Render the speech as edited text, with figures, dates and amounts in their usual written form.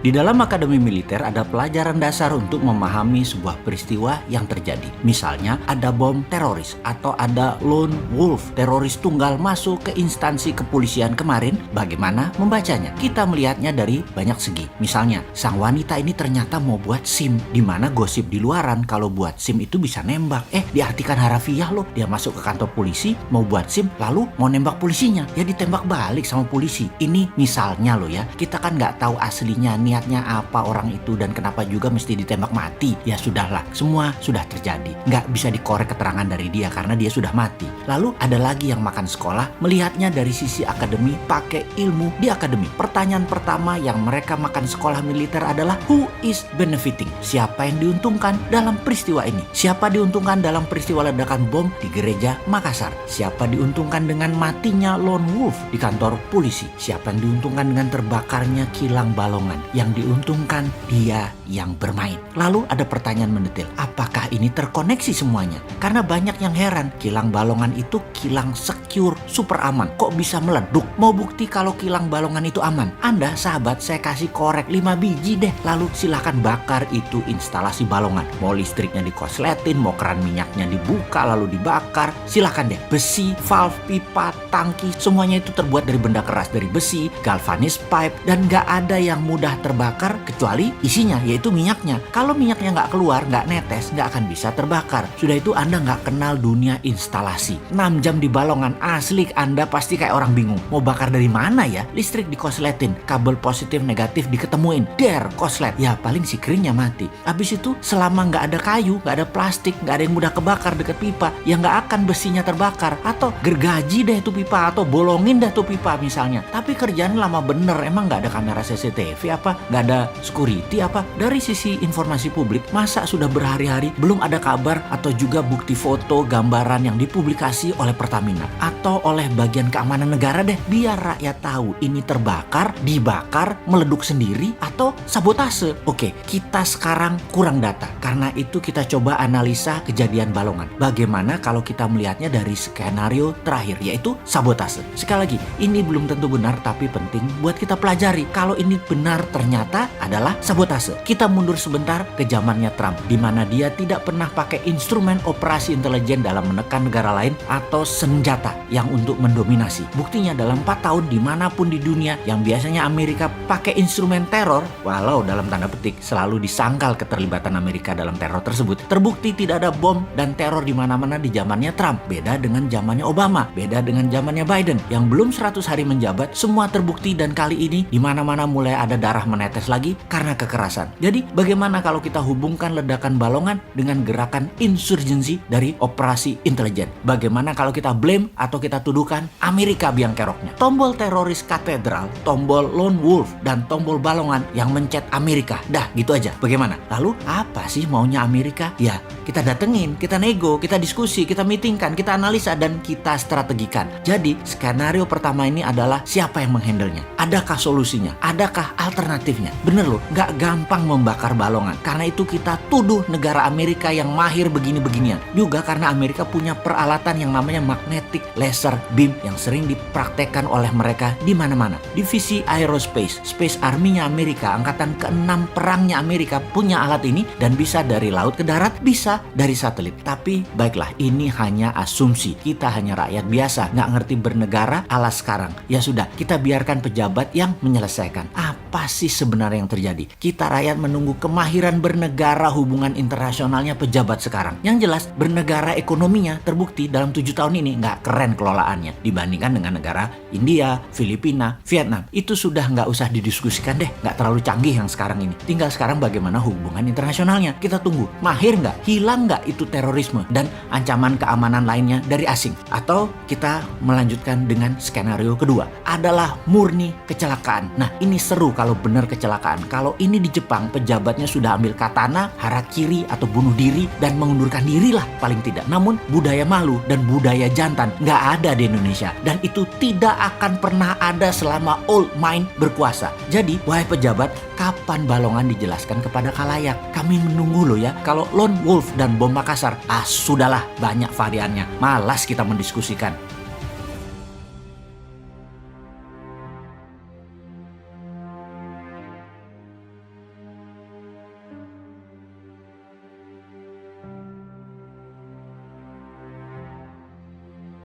Di dalam akademi militer ada pelajaran dasar untuk memahami sebuah peristiwa yang terjadi. Misalnya ada bom teroris atau ada lone wolf, teroris tunggal masuk ke instansi kepolisian kemarin. Bagaimana membacanya? Kita melihatnya dari banyak segi. Misalnya, sang wanita ini ternyata mau buat SIM, di mana gosip di luaran kalau buat SIM itu bisa nembak. Diartikan harafiah loh, dia masuk ke kantor polisi mau buat SIM lalu mau nembak polisinya, ya ditembak balik sama polisi. Ini misalnya loh ya, kita kan nggak tahu aslinya niatnya apa orang itu dan kenapa juga mesti ditembak mati. Ya sudahlah, semua sudah terjadi, nggak bisa dikorek keterangan dari dia karena dia sudah mati. Lalu ada lagi yang makan sekolah, melihatnya dari sisi akademi, pakai ilmu di akademi. Pertanyaan pertama yang mereka makan sekolah militer adalah who is benefiting? Siapa yang diuntungkan dalam peristiwa ini? Siapa diuntungkan dalam peristiwa ledakan bom di gereja Makassar? Siapa diuntungkan dengan matinya lone wolf di kantor polisi? Siapa yang diuntungkan dengan terbakarnya kilang Balongan? Yang diuntungkan dia yang bermain. Lalu ada pertanyaan mendetail, apakah ini terkoneksi semuanya? Karena banyak yang heran, kilang Balongan itu kilang secure, super aman, kok bisa meleduk? Mau bukti kalau kilang Balongan itu aman? Anda sahabat, saya kasih korek 5 biji deh, lalu silahkan bakar itu instalasi Balongan. Mau listriknya dikosletin, mau keran minyaknya dibuka lalu dibakar, silahkan deh. Besi, valve, pipa, tangki, semuanya itu terbuat dari benda keras, dari besi, galvanis pipe, dan gak ada yang mudah terbakar kecuali isinya, yaitu minyaknya. Kalau minyaknya nggak keluar, nggak netes, nggak akan bisa terbakar. Sudah itu Anda nggak kenal dunia instalasi. 6 jam di Balongan, asli Anda pasti kayak orang bingung. Mau bakar dari mana ya? Listrik dikosletin, kabel positif negatif diketemuin, koslet. Ya paling si keringnya mati. Habis itu selama nggak ada kayu, nggak ada plastik, nggak ada yang mudah kebakar deket pipa, ya nggak akan besinya terbakar. Atau gergaji deh tuh pipa, atau bolongin dah tuh pipa misalnya. Tapi kerjaan lama bener, emang nggak ada kamera CCTV apa? Nggak ada security apa? Dari sisi informasi publik, masa sudah berhari-hari belum ada kabar atau juga bukti foto, gambaran yang dipublikasi oleh Pertamina atau oleh bagian keamanan negara deh, biar rakyat tahu ini terbakar, dibakar, meleduk sendiri atau sabotase. Oke, kita sekarang kurang data. Karena itu kita coba analisa kejadian Balongan. Bagaimana kalau kita melihatnya dari skenario terakhir, yaitu sabotase. Sekali lagi, ini belum tentu benar tapi penting buat kita pelajari. Kalau ini benar ternyata adalah sabotase. Kita mundur sebentar ke zamannya Trump, di mana dia tidak pernah pakai instrumen operasi intelijen dalam menekan negara lain atau senjata yang untuk mendominasi. Buktinya dalam 4 tahun dimanapun di dunia yang biasanya Amerika pakai instrumen teror, walau dalam tanda petik selalu disangkal keterlibatan Amerika dalam teror tersebut, terbukti tidak ada bom dan teror di mana-mana di zamannya Trump. Beda dengan zamannya Obama, beda dengan zamannya Biden yang belum 100 hari menjabat, semua terbukti dan kali ini di mana-mana mulai ada darah menetes lagi karena kekerasan. Jadi bagaimana kalau kita hubungkan ledakan Balongan dengan gerakan insurgensi dari operasi intelijen? Bagaimana kalau kita blame atau kita tuduhkan Amerika biang keroknya? Tombol teroris katedral, tombol lone wolf, dan tombol Balongan yang mencet Amerika. Dah gitu aja. Bagaimana? Lalu apa sih maunya Amerika? Ya kita datengin, kita nego, kita diskusi, kita meetingkan, kita analisa, dan kita strategikan. Jadi skenario pertama ini adalah siapa yang menghandlenya? Adakah solusinya? Adakah alternatifnya? Bener loh, gak gampang membakar Balongan. Karena itu kita tuduh negara Amerika yang mahir begini-beginian. Juga karena Amerika punya peralatan yang namanya magnetic laser beam yang sering dipraktekkan oleh mereka di mana-mana. Divisi Aerospace, Space Army-nya Amerika, angkatan ke-6 perangnya Amerika punya alat ini dan bisa dari laut ke darat, bisa dari satelit. Tapi baiklah, ini hanya asumsi. Kita hanya rakyat biasa, nggak ngerti bernegara ala sekarang. Ya sudah, kita biarkan pejabat yang menyelesaikan. Apa sih sebenarnya yang terjadi? Kita rakyat menunggu kemahiran bernegara, hubungan internasionalnya pejabat sekarang. Yang jelas bernegara ekonominya terbukti dalam 7 tahun ini nggak keren kelolaannya dibandingkan dengan negara India, Filipina, Vietnam. Itu sudah nggak usah didiskusikan deh, nggak terlalu canggih yang sekarang ini. Tinggal sekarang bagaimana hubungan internasionalnya. Kita tunggu, mahir nggak, hilang nggak itu terorisme dan ancaman keamanan lainnya dari asing. Atau kita melanjutkan dengan skenario kedua, adalah murni kecelakaan. Nah ini seru kalau benar kecelakaan. Kalau ini di Jepang, pejabatnya sudah ambil katana, harakiri atau bunuh diri dan mengundurkan diri lah paling tidak. Namun budaya malu dan budaya jantan nggak ada di Indonesia, dan itu tidak akan pernah ada selama old mind berkuasa. Jadi wahai pejabat, kapan Balongan dijelaskan kepada khalayak? Kami menunggu loh ya. Kalau lone wolf dan bom Makassar, sudahlah banyak variannya, malas kita mendiskusikan.